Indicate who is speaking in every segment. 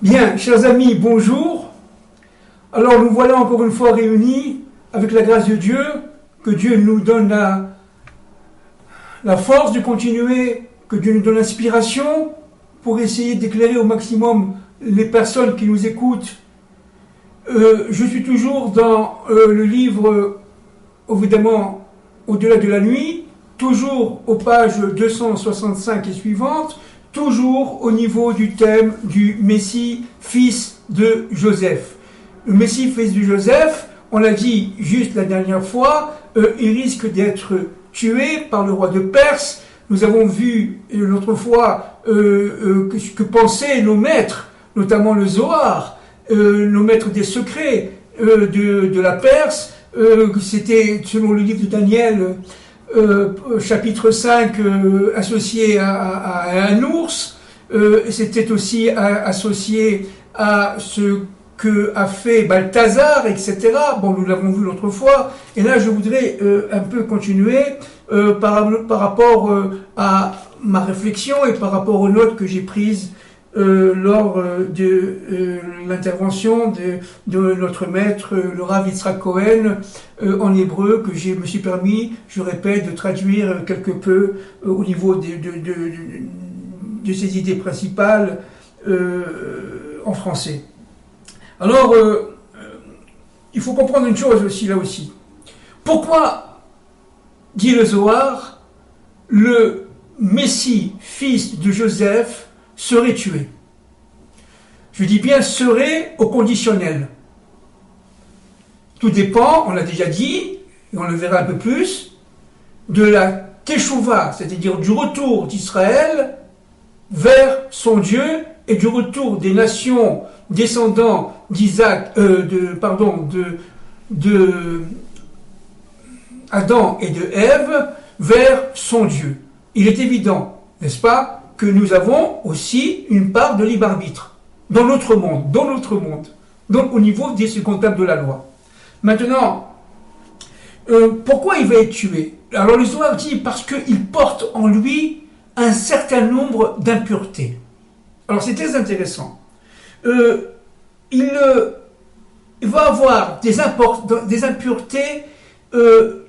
Speaker 1: Bien, chers amis, bonjour. Alors nous voilà encore une fois réunis avec la grâce de Dieu, que Dieu nous donne la force de continuer, que Dieu nous donne l'inspiration pour essayer d'éclairer au maximum les personnes qui nous écoutent. Je suis toujours dans le livre, évidemment, Au-delà de la nuit, toujours aux pages 265 et suivantes, toujours au niveau du thème du Messie, fils de Joseph. Le Messie, fils de Joseph, on l'a dit juste la dernière fois, il risque d'être tué par le roi de Perse. Nous avons vu l'autre fois ce que pensaient nos maîtres, notamment le Zohar, nos maîtres des secrets de la Perse. C'était, selon le livre de Daniel, chapitre 5, associé à un ours. C'était aussi associé à ce que a fait Balthazar, etc. Bon, nous l'avons vu l'autre fois. Et là, je voudrais un peu continuer par rapport à ma réflexion et par rapport aux notes que j'ai prises lors de l'intervention de notre maître, le Rav Yitzhak Cohen, en hébreu, que je me suis permis, je répète, de traduire quelque peu au niveau de ses idées principales en français. Alors, il faut comprendre une chose aussi, là aussi. Pourquoi, dit le Zohar, le Messie, fils de Joseph, serait tué? Je dis bien serait au conditionnel. Tout dépend, on l'a déjà dit, et on le verra un peu plus, de la Teshuvah, c'est-à-dire du retour d'Israël vers son Dieu et du retour des nations descendants d'Isaac, de Adam et de Ève vers son Dieu. Il est évident, n'est-ce pas, que nous avons aussi une part de libre arbitre dans notre monde, donc au niveau des comptables de la loi. Maintenant, pourquoi il va être tué? Alors le Zohar dit parce qu'il porte en lui un certain nombre d'impuretés. Alors c'est très intéressant. Il va avoir des impuretés,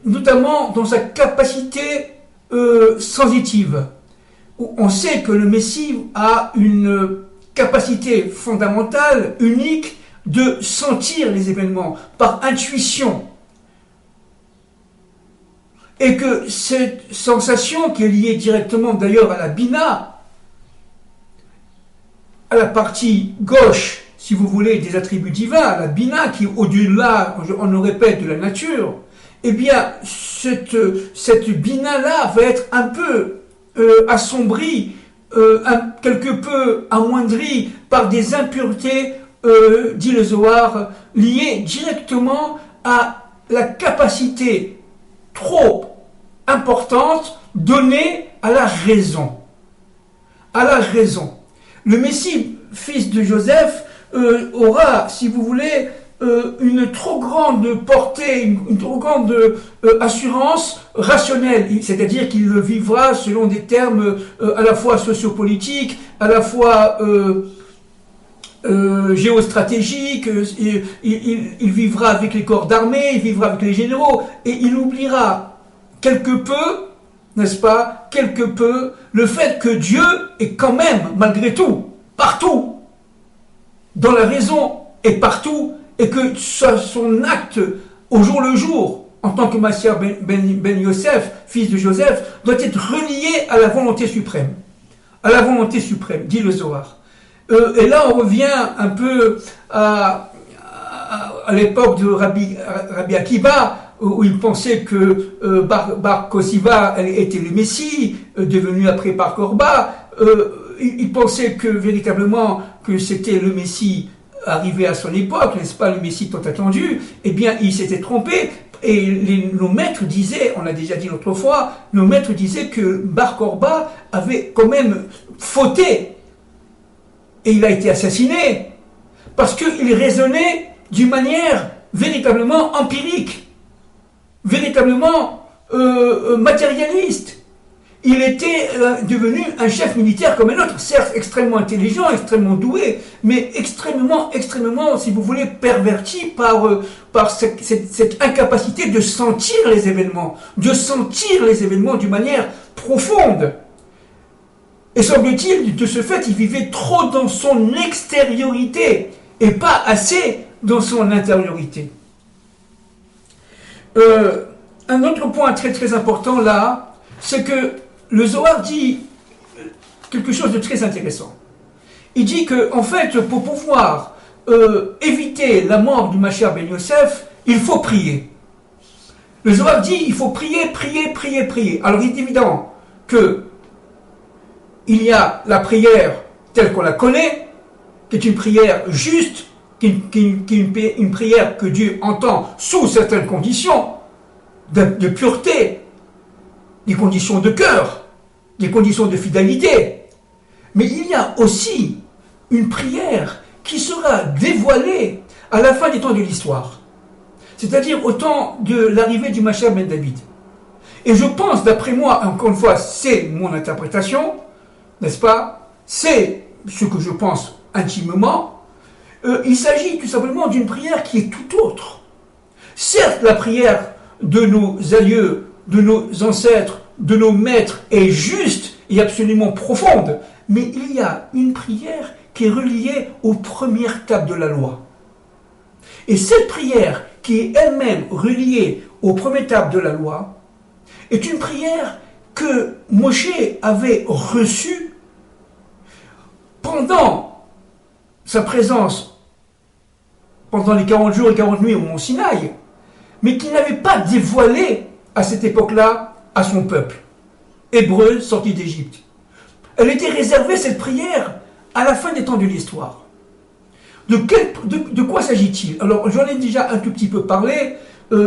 Speaker 1: notamment dans sa capacité sensitive. On sait que le Messie a une capacité fondamentale, unique, de sentir les événements par intuition. Et que cette sensation, qui est liée directement d'ailleurs à la Bina, à la partie gauche, si vous voulez, des attributs divins, la Bina, qui est au-delà, on le répète, de la nature, eh bien, cette Bina-là va être un peu assombrie, quelque peu amoindrie par des impuretés, dit le Zohar, liées directement à la capacité trop importante donnée à la raison. À la raison. Le Messie, fils de Joseph, aura, si vous voulez, une trop grande portée, une trop grande assurance rationnelle, c'est-à-dire qu'il le vivra selon des termes à la fois sociopolitiques, à la fois géostratégiques, il vivra avec les corps d'armée, il vivra avec les généraux, et il oubliera quelque peu, n'est-ce pas, quelque peu, le fait que Dieu est quand même, malgré tout, partout, dans la raison et partout, et que son acte au jour le jour, en tant que Massiar ben Yosef, fils de Joseph, doit être relié à la volonté suprême. À la volonté suprême, dit le Zohar. Et là, on revient un peu à l'époque de Rabbi Akiva, où il pensait que Bar Kosiva était le Messie, devenu après Bar Korba. Il pensait que véritablement que c'était le Messie arrivé à son époque, n'est-ce pas, le Messie tant attendu. Eh bien, il s'était trompé. Et nos maîtres disaient, on l'a déjà dit l'autre fois, nos maîtres disaient que Bar Korba avait quand même fauté. Et il a été assassiné. Parce qu'il raisonnait d'une manière véritablement empirique, véritablement matérialiste. il était devenu un chef militaire comme un autre, certes extrêmement intelligent, extrêmement doué, mais extrêmement, si vous voulez, perverti par cette incapacité de sentir les événements d'une manière profonde. Et semble-t-il, de ce fait, il vivait trop dans son extériorité et pas assez dans son intériorité. Un autre point très très important là, c'est que le Zohar dit quelque chose de très intéressant. Il dit que, en fait, pour pouvoir éviter la mort du Mashiach ben Yosef, il faut prier. Le Zohar dit il faut prier, prier, prier, prier. Alors il est évident que il y a la prière telle qu'on la connaît, qui est une prière juste, qui est une prière que Dieu entend sous certaines conditions de pureté, des conditions de cœur, des conditions de fidélité. Mais il y a aussi une prière qui sera dévoilée à la fin des temps de l'histoire. C'est-à-dire au temps de l'arrivée du Mashiach ben David. Et je pense, d'après moi, encore une fois, c'est mon interprétation, n'est-ce pas? C'est ce que je pense intimement. Il s'agit tout simplement d'une prière qui est tout autre. Certes, la prière de nos aïeux, de nos ancêtres, de nos maîtres est juste et absolument profonde, mais il y a une prière qui est reliée aux premières tables de la loi. Et cette prière, qui est elle-même reliée aux premières tables de la loi, est une prière que Moshe avait reçue pendant sa présence, pendant les 40 jours et 40 nuits au mont Sinaï, mais qu'il n'avait pas dévoilée à cette époque-là à son peuple, hébreu sorti d'Égypte. Elle était réservée, cette prière, à la fin des temps de l'histoire. De quoi s'agit-il? Alors, j'en ai déjà un tout petit peu parlé.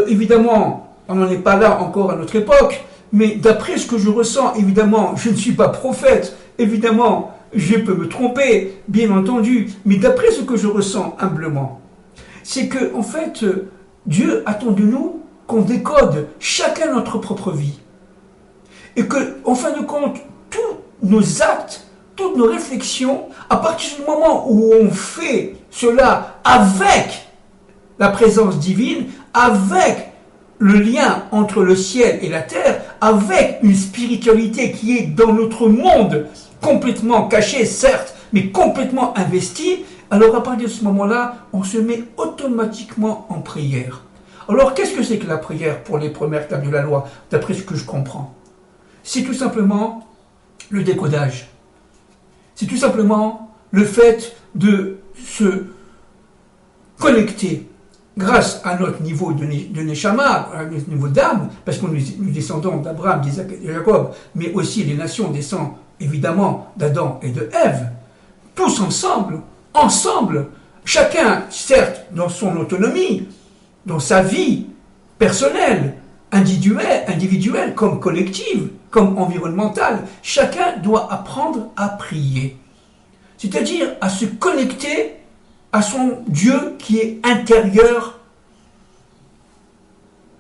Speaker 1: Évidemment, on n'en est pas là encore à notre époque, mais d'après ce que je ressens, évidemment, je ne suis pas prophète, évidemment, je peux me tromper, bien entendu, mais d'après ce que je ressens humblement, c'est que, en fait, Dieu attend de nous qu'on décode chacun notre propre vie. Et que, en fin de compte, tous nos actes, toutes nos réflexions, à partir du moment où on fait cela avec la présence divine, avec le lien entre le ciel et la terre, avec une spiritualité qui est dans notre monde, complètement cachée, certes, mais complètement investie, alors à partir de ce moment-là, on se met automatiquement en prière. Alors qu'est-ce que c'est que la prière pour les premières tables de la loi, d'après ce que je comprends? C'est tout simplement le décodage. C'est tout simplement le fait de se connecter grâce à notre niveau de Neshama, à notre niveau d'âme, parce que nous descendons d'Abraham, d'Isaac et de Jacob, mais aussi les nations descendent évidemment d'Adam et de Ève, tous ensemble, chacun, certes, dans son autonomie, dans sa vie personnelle, individuelle, comme collective, comme environnementale, chacun doit apprendre à prier. C'est-à-dire à se connecter à son Dieu qui est intérieur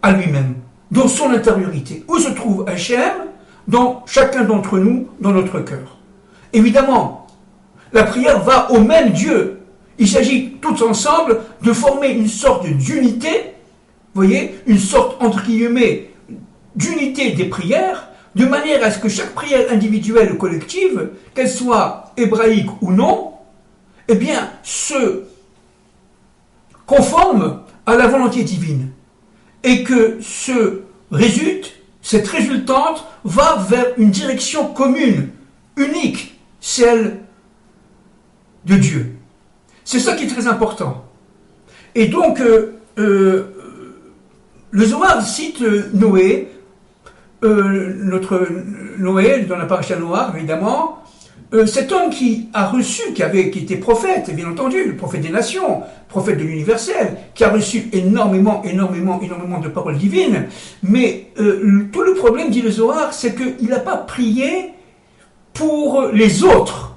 Speaker 1: à lui-même, dans son intériorité. Où se trouve Hachem? Dans chacun d'entre nous, dans notre cœur. Évidemment, la prière va au même Dieu. Il s'agit tous ensemble de former une sorte d'unité, voyez, une sorte, entre guillemets, d'unité des prières, de manière à ce que chaque prière individuelle ou collective, qu'elle soit hébraïque ou non, eh bien, se conforme à la volonté divine. Et que cette résultante va vers une direction commune, unique, celle de Dieu. C'est ça qui est très important. Et donc, le Zohar cite Noé, notre Noé, dans la paracha Noah, évidemment, cet homme qui a reçu, qui était prophète, bien entendu, le prophète des nations, prophète de l'universel, qui a reçu énormément de paroles divines, mais tout le problème, dit le Zohar, c'est qu'il n'a pas prié pour les autres,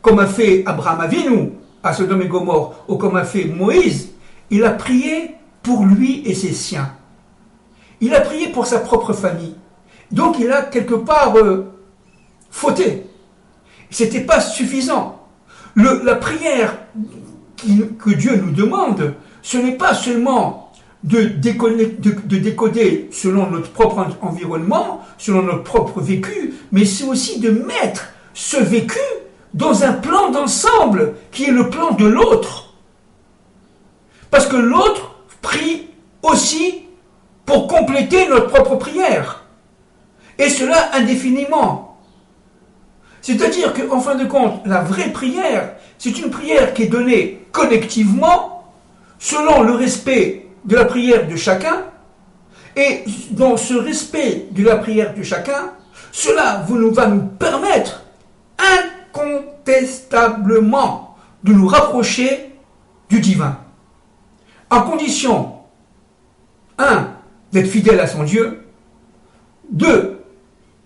Speaker 1: comme a fait Abraham Avinu, à Sodome et Gomorrhe, ou comme a fait Moïse. Il a prié pour lui et ses siens. Il a prié pour sa propre famille. Donc il a quelque part fauté. C'était pas suffisant. La prière que Dieu nous demande, ce n'est pas seulement de décoder selon notre propre environnement, selon notre propre vécu, mais c'est aussi de mettre ce vécu dans un plan d'ensemble qui est le plan de l'autre. Parce que l'autre prie aussi pour compléter notre propre prière. Et cela indéfiniment. C'est-à-dire qu'en fin de compte, la vraie prière, c'est une prière qui est donnée collectivement, selon le respect de la prière de chacun, et dans ce respect de la prière de chacun, cela va nous permettre incontestablement de nous rapprocher du divin. À condition, 1, d'être fidèle à son Dieu, 2,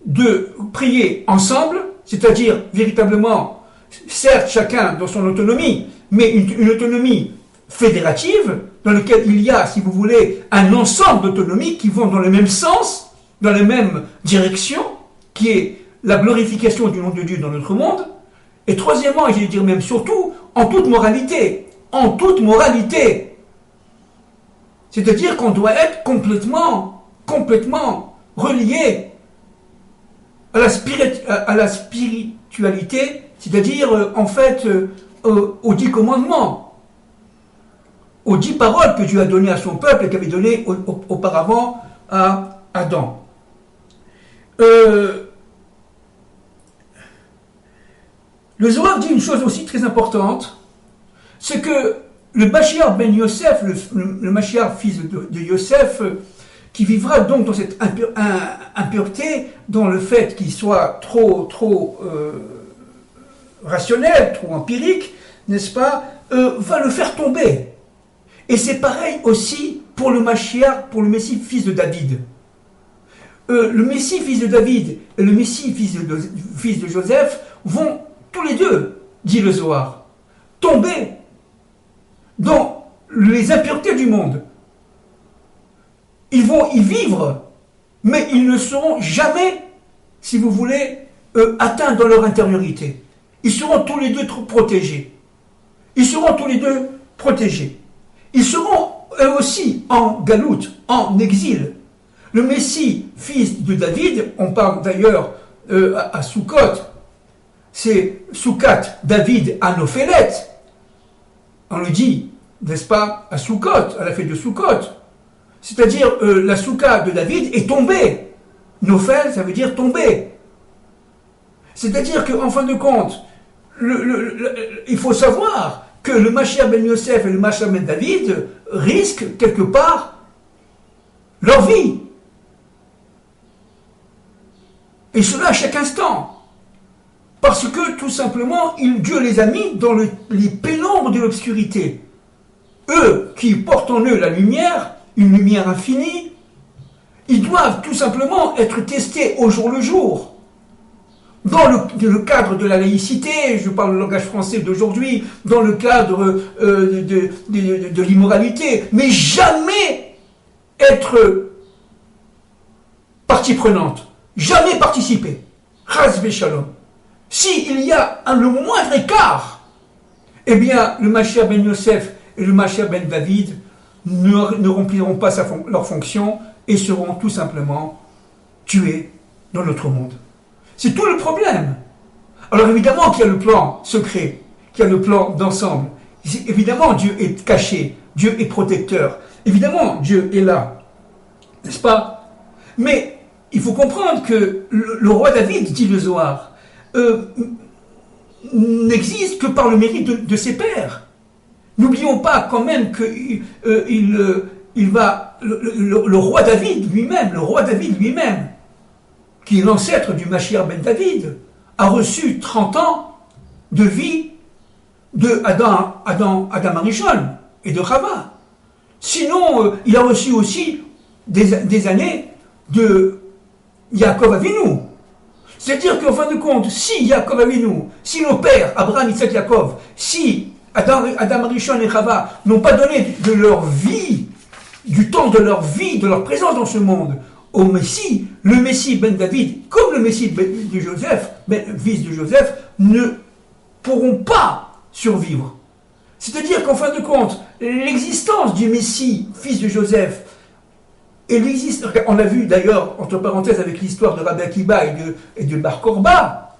Speaker 1: de prier ensemble, c'est-à-dire véritablement, certes chacun dans son autonomie, mais une autonomie fédérative, dans laquelle il y a, si vous voulez, un ensemble d'autonomies qui vont dans le même sens, dans la même direction, qui est la glorification du nom de Dieu dans notre monde, et troisièmement, et je vais dire même surtout, en toute moralité, c'est-à-dire qu'on doit être complètement relié à la spiritualité, c'est-à-dire en fait aux 10 commandements, aux 10 paroles que Dieu a données à son peuple et qu'avait données auparavant à Adam. Le Zohar dit une chose aussi très importante, c'est que le Mashiach ben Yosef, le Mashiach fils de Yosef, qui vivra donc dans cette impureté, dans le fait qu'il soit trop rationnel, trop empirique, n'est-ce pas, va le faire tomber. Et c'est pareil aussi pour le Mashiach, pour le Messie fils de David. Le Messie fils de David et le Messie fils de Joseph vont tous les deux, dit le Zohar, tomber dans les impuretés du monde. Ils vont y vivre, mais ils ne seront jamais, si vous voulez, atteints dans leur intériorité. Ils seront tous les deux protégés. Ils seront eux aussi en galoute, en exil. Le Messie, fils de David, on parle d'ailleurs à Sukkot, c'est Soukat David Anophélet. On le dit, n'est-ce pas, à Sukkot, à la fête de Sukkot. C'est-à-dire, la Souka de David est tombée. Nophel, ça veut dire tomber. C'est-à-dire qu'en fin de compte, il faut savoir que le Mashiach ben Yosef et le Mashiach ben David risquent quelque part leur vie. Et cela à chaque instant. Parce que, tout simplement, Dieu les a mis dans les pénombres de l'obscurité. Eux, qui portent en eux la lumière, une lumière infinie, ils doivent tout simplement être testés au jour le jour. Dans le cadre de la laïcité, je parle le langage français d'aujourd'hui, dans le cadre de l'immoralité, mais jamais être partie prenante, jamais participer. Chas v'shalom. S'il y a le moindre écart, eh bien, le Mashiach ben Yosef et le Mashiach ben David ne rempliront pas leur fonction et seront tout simplement tués dans notre monde. C'est tout le problème. Alors évidemment qu'il y a le plan secret, qu'il y a le plan d'ensemble. Évidemment, Dieu est caché, Dieu est protecteur. Évidemment, Dieu est là. N'est-ce pas? Mais il faut comprendre que le roi David, dit le Zohar, n'existe que par le mérite de ses pères. N'oublions pas quand même que le roi David lui-même, qui est l'ancêtre du Mashiach ben David, a reçu 30 ans de vie de Adam Arishon et de Chava. Sinon, il a reçu aussi des années de Yaakov Avinu. C'est-à-dire qu'en fin de compte, si Yaakov Avinu, si nos pères, Abraham, Isaac, Yaakov, si Adam Arishon et Chava n'ont pas donné de leur vie, du temps de leur vie, de leur présence dans ce monde, au Messie, le Messie ben David, comme le Messie de Joseph, fils de Joseph, ne pourront pas survivre. C'est-à-dire qu'en fin de compte, l'existence du Messie, fils de Joseph, et on l'a vu d'ailleurs, entre parenthèses, avec l'histoire de Rabbi Akiba et de Bar Korba,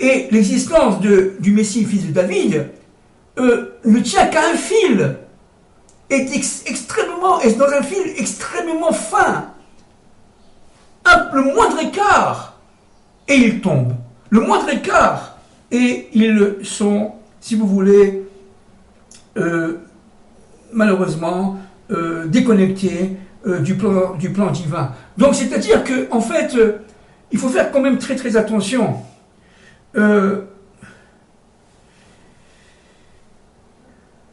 Speaker 1: et l'existence du Messie, fils de David, ne tient qu'à un fil, est dans un fil extrêmement fin. Le moindre écart, et ils tombent. Le moindre écart, et ils sont, si vous voulez, malheureusement, déconnectés du plan divin. Donc, c'est-à-dire que, en fait, il faut faire quand même très très attention. Le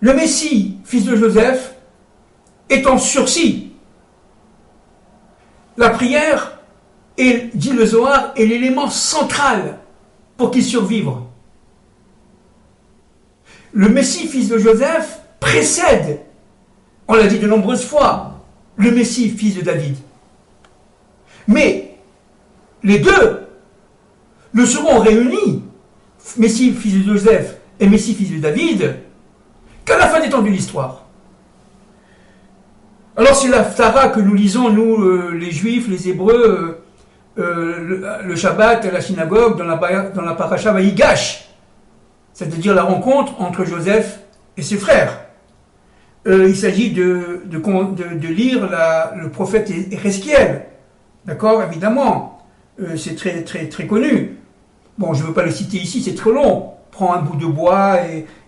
Speaker 1: Messie, fils de Joseph, est en sursis. La prière, dit le Zohar, est l'élément central pour qu'il survive. Le Messie, fils de Joseph, précède, on l'a dit de nombreuses fois, le Messie, fils de David. Mais les deux ne seront réunis, Messie, fils de Joseph et Messie, fils de David, qu'à la fin des temps de l'histoire. Alors c'est l'Haftara que nous lisons, nous, les Juifs, les Hébreux, le Shabbat à la synagogue, dans la paracha Vaïgash, c'est-à-dire la rencontre entre Joseph et ses frères. Il s'agit de lire le prophète Ézéchiel, d'accord, évidemment, c'est très, très, très connu. Bon, je ne veux pas le citer ici, c'est trop long. Prends un bout de bois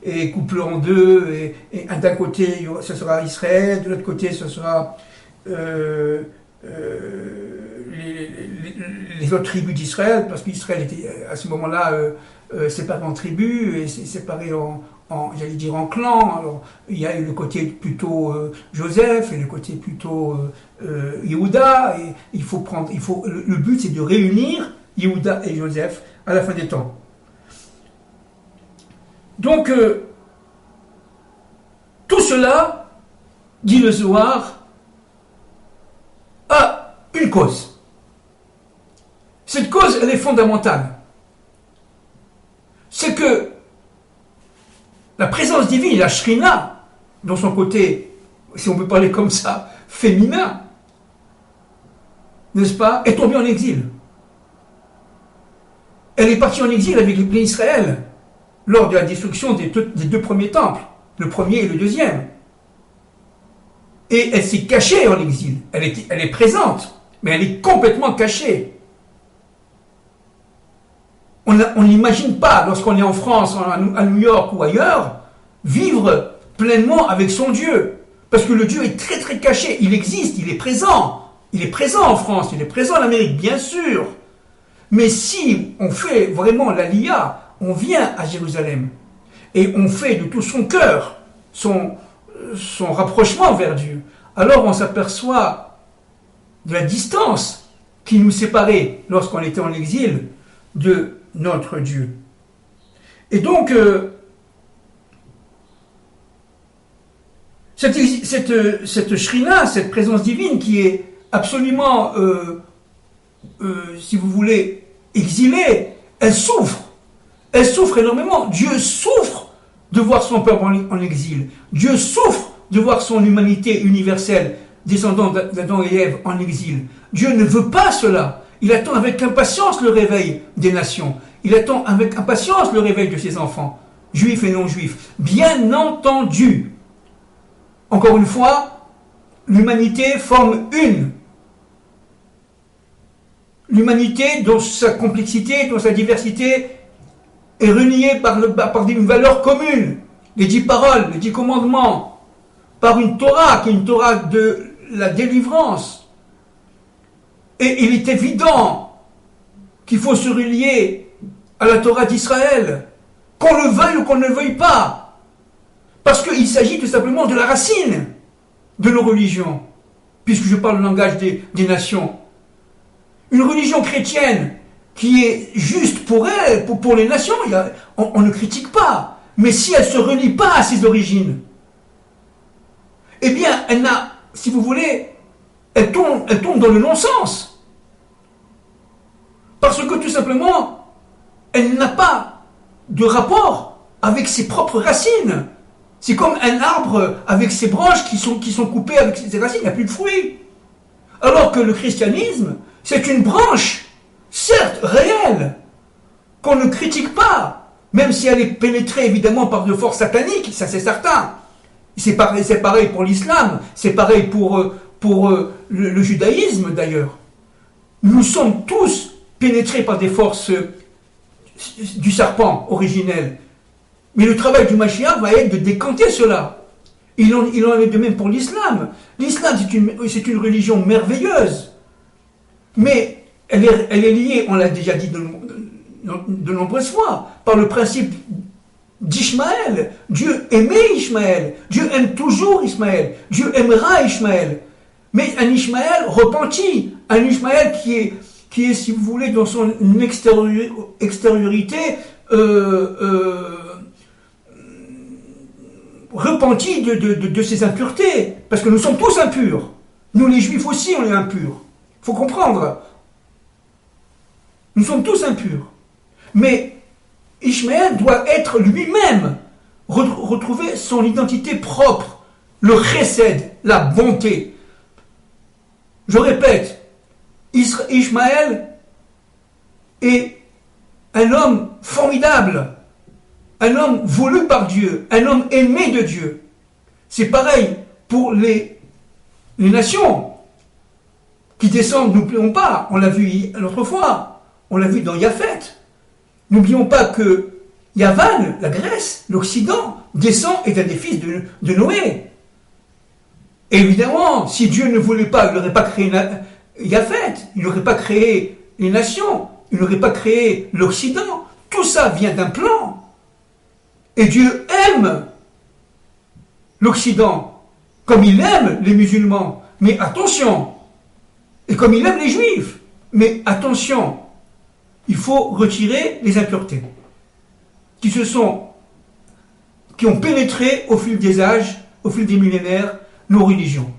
Speaker 1: et coupe-le en deux, et d'un côté, ce sera Israël, de l'autre côté, ce sera les autres tribus d'Israël, parce qu'Israël était à ce moment-là séparé en tribus, et séparé j'allais dire en clans. Alors, il y a eu le côté plutôt Joseph, et le côté plutôt Yehuda, et le but c'est de réunir Yehuda et Joseph à la fin des temps. Donc, tout cela, dit le Zohar, a une cause. Cette cause, elle est fondamentale. C'est que la présence divine, la Shrina, dans son côté, si on peut parler comme ça, féminin, n'est-ce pas, est tombée en exil. Elle est partie en exil avec les Israël lors de la destruction des deux premiers temples, le premier et le deuxième. Et elle s'est cachée en exil. Elle est présente, mais elle est complètement cachée. On n'imagine pas, lorsqu'on est en France, à New York ou ailleurs, vivre pleinement avec son Dieu. Parce que le Dieu est très très caché. Il existe, il est présent. Il est présent en France, il est présent en Amérique, bien sûr. Mais si on fait vraiment l'Aliyah, on vient à Jérusalem et on fait de tout son cœur son rapprochement vers Dieu, alors on s'aperçoit de la distance qui nous séparait lorsqu'on était en exil de notre Dieu. Et donc, cette Shrina, cette présence divine qui est absolument, si vous voulez, exilée, elle souffre. Elle souffre énormément. Dieu souffre de voir son peuple en exil. Dieu souffre de voir son humanité universelle, descendant d'Adam et Ève, en exil. Dieu ne veut pas cela. Il attend avec impatience le réveil des nations. Il attend avec impatience le réveil de ses enfants, juifs et non juifs. Bien entendu. Encore une fois, l'humanité forme une. L'humanité, dans sa complexité, dans sa diversité, est reliée par une valeur commune, les 10 paroles, les 10 commandements, par une Torah, qui est une Torah de la délivrance. Et il est évident qu'il faut se relier à la Torah d'Israël, qu'on le veuille ou qu'on ne le veuille pas, parce qu'il s'agit tout simplement de la racine de nos religions, puisque je parle le langage des nations. Une religion chrétienne qui est juste pour elle, pour les nations, on ne critique pas. Mais si elle ne se relie pas à ses origines, eh bien, elle n'a, si vous voulez, elle tombe dans le non-sens. Parce que tout simplement, elle n'a pas de rapport avec ses propres racines. C'est comme un arbre avec ses branches qui sont coupées avec ses racines, il n'y a plus de fruits. Alors que le christianisme, c'est une branche, certes réelle, qu'on ne critique pas, même si elle est pénétrée évidemment par de forces sataniques, ça c'est certain. C'est pareil pour l'islam, c'est pareil pour le judaïsme d'ailleurs. Nous sommes tous pénétrés par des forces du serpent originel. Mais le travail du Mashiach va être de décanter cela. Il en est de même pour l'islam. L'islam, c'est une religion merveilleuse. Mais elle est liée, on l'a déjà dit de nombreuses fois, par le principe d'Ishmaël. Dieu aimait Ishmaël. Dieu aime toujours Ishmaël. Dieu aimera Ishmaël. Mais un Ishmaël repenti. Un Ishmaël qui est, si vous voulez, dans son extériorité, repenti de ses impuretés. Parce que nous sommes tous impurs. Nous, les Juifs aussi, on est impurs. Il faut comprendre. Nous sommes tous impurs. Mais Ishmaël doit être lui-même, retrouver son identité propre, le chesed, la bonté. Je répète, Ishmaël est un homme formidable, un homme voulu par Dieu, un homme aimé de Dieu. C'est pareil pour les nations qui descendent, n'oublions pas, on l'a vu l'autre fois, on l'a vu dans Japhet. N'oublions pas que Yavan, la Grèce, l'Occident, descend et est un des fils de Noé. Et évidemment, si Dieu ne voulait pas, il n'aurait pas créé Japhet, il n'aurait pas créé les nations, il n'aurait pas créé l'Occident. Tout ça vient d'un plan. Et Dieu aime l'Occident, comme il aime les musulmans. Mais attention, et comme il aime les juifs. Mais attention, il faut retirer les impuretés qui ont pénétré au fil des âges, au fil des millénaires, nos religions.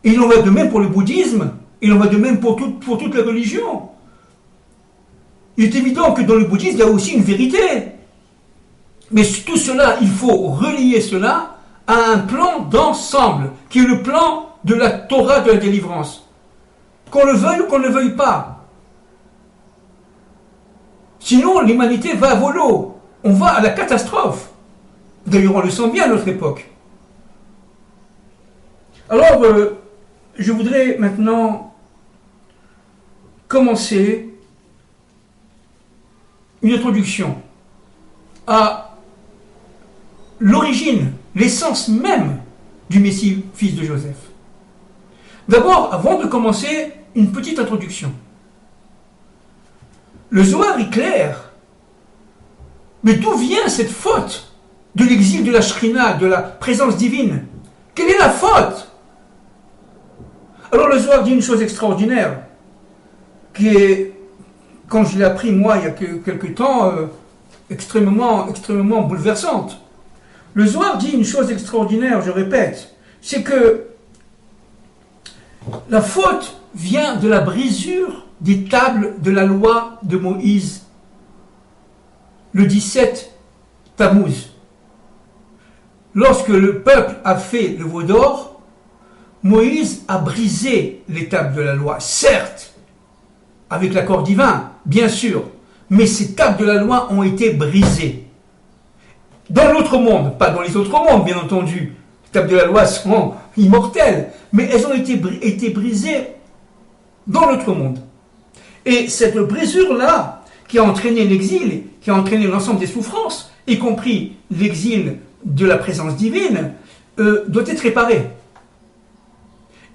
Speaker 1: Et il en va de même pour le bouddhisme, il en va de même pour toutes les religions. Il est évident que dans le bouddhisme, il y a aussi une vérité. Mais tout cela, il faut relier cela à un plan d'ensemble, qui est le plan de la Torah de la délivrance. Qu'on le veuille ou qu'on ne le veuille pas. Sinon, l'humanité va à volo. On va à la catastrophe. D'ailleurs, on le sent bien à notre époque. Alors, je voudrais maintenant commencer une introduction à l'origine, l'essence même du Messie, fils de Joseph. D'abord, avant de commencer, une petite introduction. Le Zohar est clair. Mais d'où vient cette faute de l'exil de la Shrina, de la présence divine? Quelle est la faute? Alors le Zohar dit une chose extraordinaire, qui est, quand je l'ai appris moi il y a quelque temps, extrêmement bouleversante. Le Zohar dit une chose extraordinaire, je répète, c'est que la faute vient de la brisure des tables de la loi de Moïse, le 17 Tammuz. Lorsque le peuple a fait le veau d'or, Moïse a brisé les tables de la loi, certes, avec l'accord divin, bien sûr, mais ces tables de la loi ont été brisées. Dans l'autre monde, pas dans les autres mondes, bien entendu. Les tables de la loi sont immortelles, mais elles ont été brisées dans l'autre monde. Et cette brisure-là, qui a entraîné l'exil, qui a entraîné l'ensemble des souffrances, y compris l'exil de la présence divine, doit être réparée.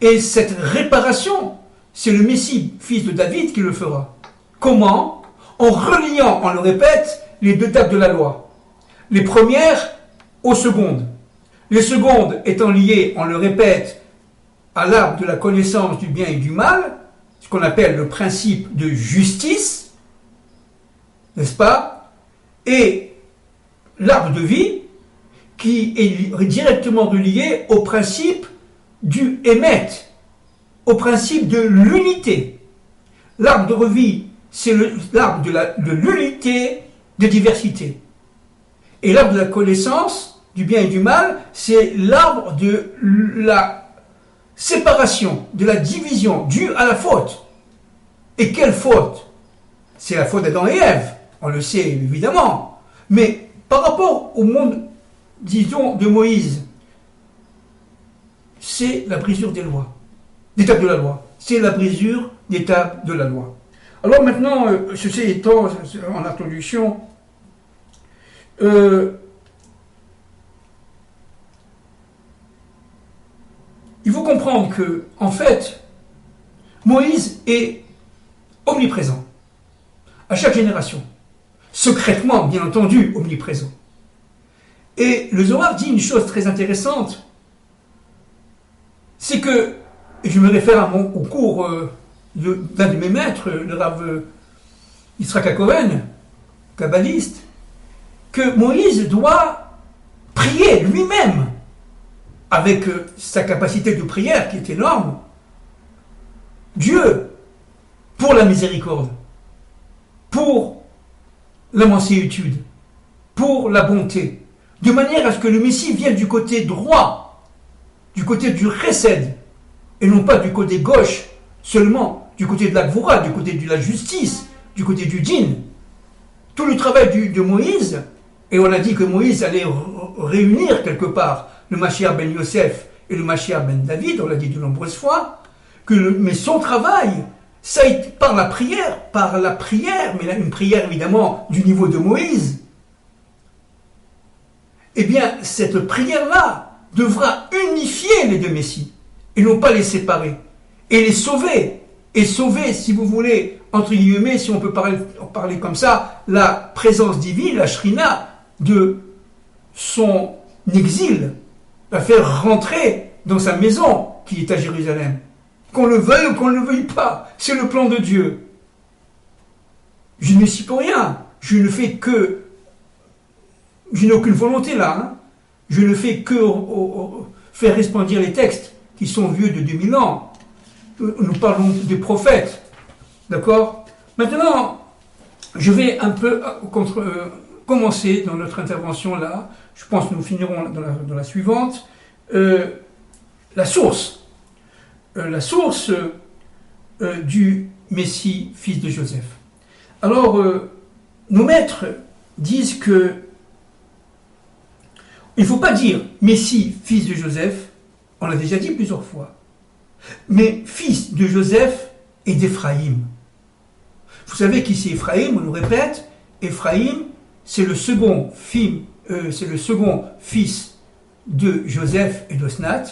Speaker 1: Et cette réparation, c'est le Messie, fils de David, qui le fera. Comment? En reliant, on le répète, les deux tables de la loi. Les premières aux secondes. Les secondes étant liées, on le répète, à l'arbre de la connaissance du bien et du mal, ce qu'on appelle le principe de justice, n'est-ce pas? Et l'arbre de vie, qui est directement relié au principe du Hémet, au principe de l'unité. L'arbre de revie, c'est l'arbre de l'unité, de diversité. Et l'arbre de la connaissance, du bien et du mal, c'est l'arbre de la séparation, de la division, due à la faute. Et quelle faute? C'est la faute d'Adam et Ève, on le sait évidemment. Mais par rapport au monde, disons, de Moïse, c'est la brisure des lois, d'étape de la loi. C'est la brisure d'étape de la loi. Alors maintenant, ceci étant en introduction, il faut comprendre que, en fait, Moïse est omniprésent, à chaque génération. Secrètement, bien entendu, omniprésent. Et le Zohar dit une chose très intéressante, c'est que, et je me réfère au cours d'un de mes maîtres, le Rav Yitzhak HaKohen, kabbaliste, que Moïse doit prier lui-même, avec sa capacité de prière qui est énorme, Dieu, pour la miséricorde, pour la mansuétude, pour la bonté, de manière à ce que le Messie vienne du côté droit, du côté du chesed, et non pas du côté gauche seulement, du côté de la gvoura, du côté de la justice, du côté du din. Tout le travail de Moïse, et on a dit que Moïse allait réunir quelque part le Mashiach ben Yosef et le Mashiach ben David, on l'a dit de nombreuses fois, mais son travail, ça a été par la prière, mais là, une prière évidemment du niveau de Moïse. Eh bien, cette prière-là devra unifier les deux Messies, et non pas les séparer, et les sauver, si vous voulez, entre guillemets, si on peut parler comme ça, la présence divine, la Shrina, de son exil, la faire rentrer dans sa maison qui est à Jérusalem. Qu'on le veuille ou qu'on ne le veuille pas, c'est le plan de Dieu. Je ne suis pour rien, je ne fais que... Je n'ai aucune volonté là, hein. Je ne fais que faire resplendir les textes qui sont vieux de 2000 ans. Nous parlons des prophètes, d'accord? Maintenant, je vais un peu commencer dans notre intervention là, je pense que nous finirons dans la suivante, la source du Messie, fils de Joseph. Alors, nos maîtres disent que il ne faut pas dire Messie, fils de Joseph, on l'a déjà dit plusieurs fois, mais fils de Joseph et d'Éphraïm. Vous savez qui c'est Éphraïm, on nous répète, Éphraïm, c'est le second fils de Joseph et d'Osnat.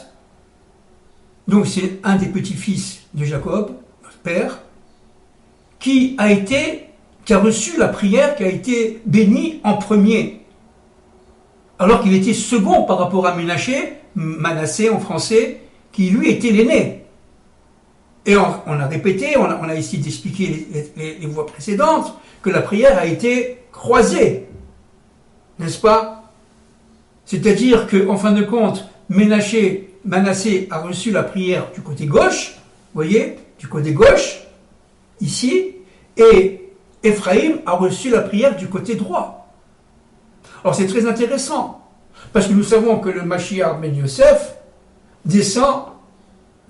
Speaker 1: Donc c'est un des petits-fils de Jacob, notre père, qui a reçu la prière, qui a été béni en premier, alors qu'il était second par rapport à Manassé en français, qui lui était l'aîné. Et on a répété, on a essayé d'expliquer les voies précédentes, que la prière a été croisée, n'est-ce pas? C'est-à-dire qu'en fin de compte, Manassé a reçu la prière du côté gauche, vous voyez, du côté gauche, ici, et Éphraïm a reçu la prière du côté droit. Alors c'est très intéressant, parce que nous savons que le Mashiach ben Yosef descend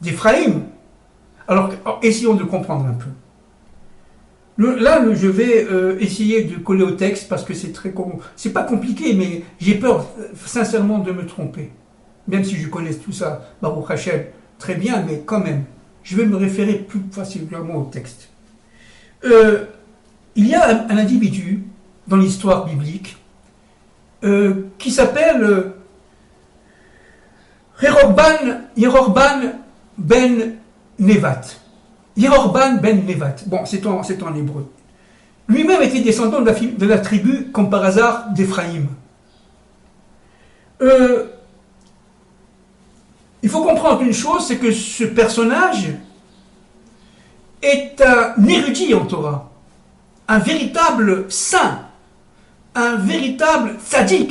Speaker 1: d'Éphraïm. Alors essayons de comprendre un peu. Là, je vais essayer de coller au texte, parce que c'est pas compliqué, mais j'ai peur sincèrement de me tromper. Même si je connais tout ça, Baruch Hashem, très bien, mais quand même, je vais me référer plus facilement au texte. Il y a un individu dans l'histoire biblique qui s'appelle Yerorban ben Nevat. Yerorban ben Nevat. Bon, c'est en hébreu. Lui-même était descendant de la tribu, comme par hasard, d'Éphraïm. Il faut comprendre une chose, c'est que ce personnage est un érudit en Torah, un véritable saint, un véritable tzaddik.